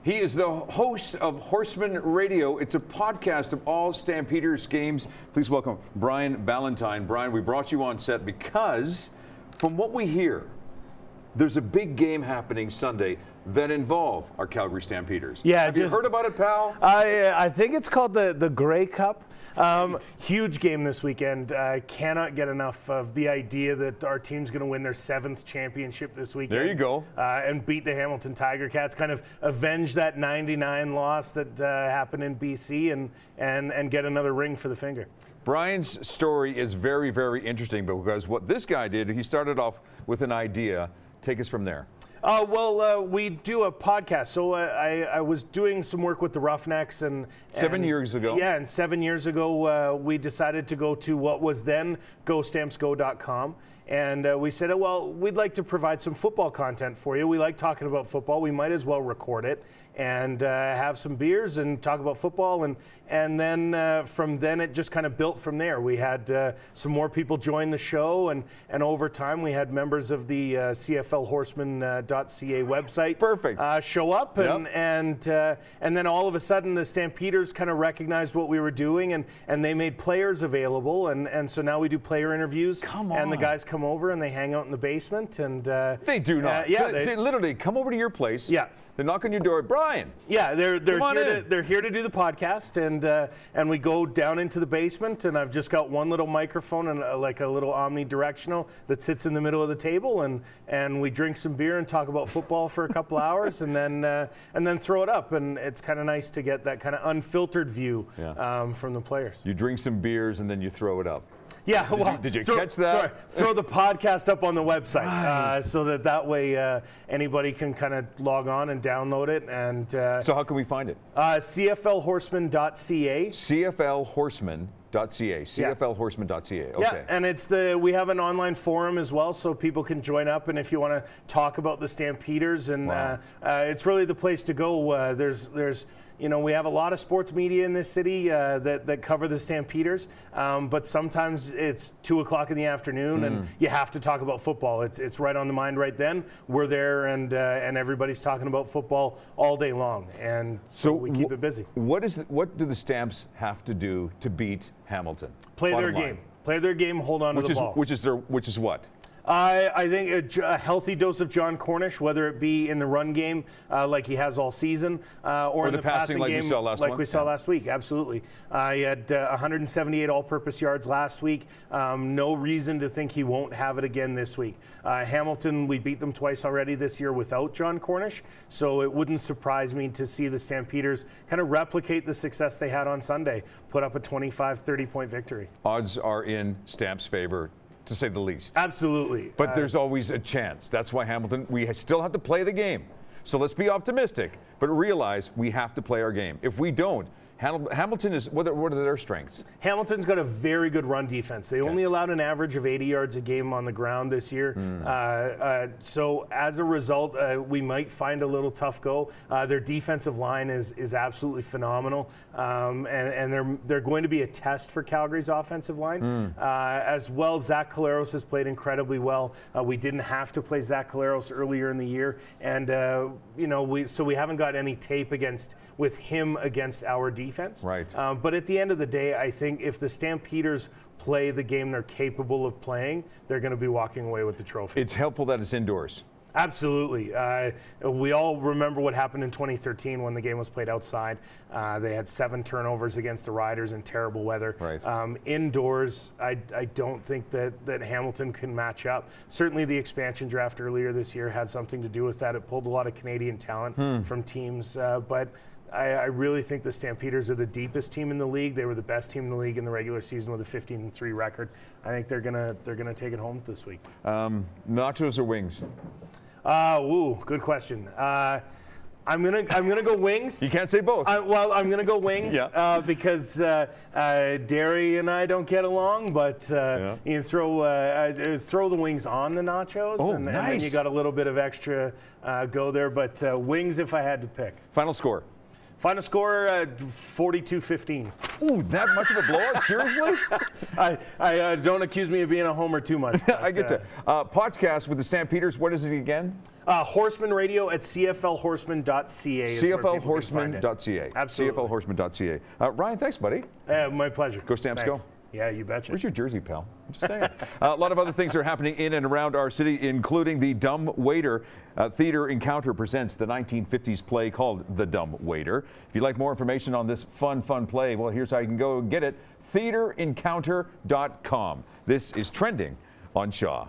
He is the host of Horseman Radio. It's a podcast of all Stampeders games. Please welcome Brian Balintine. Brian, we brought you on set because, from what we hear, there's a big game happening Sunday that involve our Calgary Stampeders. Yeah, have you heard about it, pal? I think it's called the Grey Cup. Huge game this weekend. Cannot get enough of the idea that our team's going to win their 7th championship this weekend. There you go. And beat the Hamilton Tiger Cats, kind of avenge that 99 loss that happened in BC and get another ring for the finger. Brian's story is very, very interesting because what this guy did, he started off with an idea. Take us from there. We do a podcast. So I was doing some work with the Roughnecks and 7 years ago. Yeah, and 7 years ago we decided to go to what was then GoStampsGo.com. And we said, well, we'd like to provide some football content for you. We like talking about football. We might as well record it and have some beers and talk about football. And then from then it just kind of built from there. We had some more people join the show. And over time, we had members of the CFLHorseman.ca website show up. And then all of a sudden, the Stampeders kind of recognized what we were doing. And they made players available. And so now we do player interviews. Come on. And the guys come over and they hang out in the basement. And they do not. They literally come over to your place. Yeah. They knock on your door, Brian. Yeah, they're here to do the podcast, and we go down into the basement, and I've just got one little microphone and like a little omnidirectional that sits in the middle of the table, and we drink some beer and talk about football for a couple hours, and then throw it up, and it's kind of nice to get that kind of unfiltered view from the players. You drink some beers and then you throw it up. Yeah, well, did you catch that? Throw the podcast up on the website so that way anybody can kind of log on and download it. And so how can we find it? CFLHorseman.ca. CFLHorseman.ca. CFLHorseman.ca. Okay. Yeah, and we have an online forum as well, so people can join up. And if you want to talk about the Stampeders, and it's really the place to go. There's we have a lot of sports media in this city that cover the Stampeders, but sometimes it's 2 o'clock in the afternoon, and you have to talk about football. It's right on the mind right then. We're there, and everybody's talking about football all day long, and so we keep it busy. What do the Stamps have to do to beat Hamilton? Play their game. Play their game. Hold on to the ball. Which is what? I think a healthy dose of John Cornish, whether it be in the run game like he has all season, or in the passing game like we saw last week. Absolutely. He had 178 all-purpose yards last week. No reason to think he won't have it again this week. Hamilton, we beat them twice already this year without John Cornish, so it wouldn't surprise me to see the Stampeders kind of replicate the success they had on Sunday, put up a 25-30-point victory. Odds are in Stamps' favor, to say the least. Absolutely. But there's always a chance. That's why Hamilton, we still have to play the game. So let's be optimistic, but realize we have to play our game. If we don't, Hamilton is, what are their strengths? Hamilton's got a very good run defense. They only allowed an average of 80 yards a game on the ground this year. So as a result, we might find a little tough go. Their defensive line is absolutely phenomenal. And they're going to be a test for Calgary's offensive line. As well, Zach Collaros has played incredibly well. We didn't have to play Zach Collaros earlier in the year. And, we haven't got any tape with him against our defense. Right. But at the end of the day, I think if the Stampeders play the game they're capable of playing, they're going to be walking away with the trophy. It's helpful that it's indoors. Absolutely. We all remember what happened in 2013 when the game was played outside. They had 7 turnovers against the Riders in terrible weather. Right. Indoors, I don't think that Hamilton can match up. Certainly the expansion draft earlier this year had something to do with that. It pulled a lot of Canadian talent from teams, but I really think the Stampeders are the deepest team in the league. They were the best team in the league in the regular season with a 15-3 record. I think they're gonna take it home this week. Nachos or wings? Good question. I'm gonna go wings. You can't say both. Well, I'm gonna go wings because Derry and I don't get along. But you throw the wings on the nachos, and then you got a little bit of extra go there. But wings, if I had to pick. Final score. Final score 42-15. Ooh, that much of a blowout? Seriously? I don't accuse me of being a homer too much. But, I get to. Podcast with the Stampeders, what is it again? Horseman Radio at cflhorseman.ca. cflhorseman.ca. Absolutely. cflhorseman.ca. Ryan, thanks, buddy. My pleasure. Go Stamps, Thanks. go. Yeah, you betcha. Where's your jersey, pal? I'm just saying. A lot of other things are happening in and around our city, including the Dumb Waiter. Theater Encounter presents the 1950s play called The Dumb Waiter. If you'd like more information on this fun play, well, here's how you can go get it. theaterencounter.com. This is Trending on Shaw.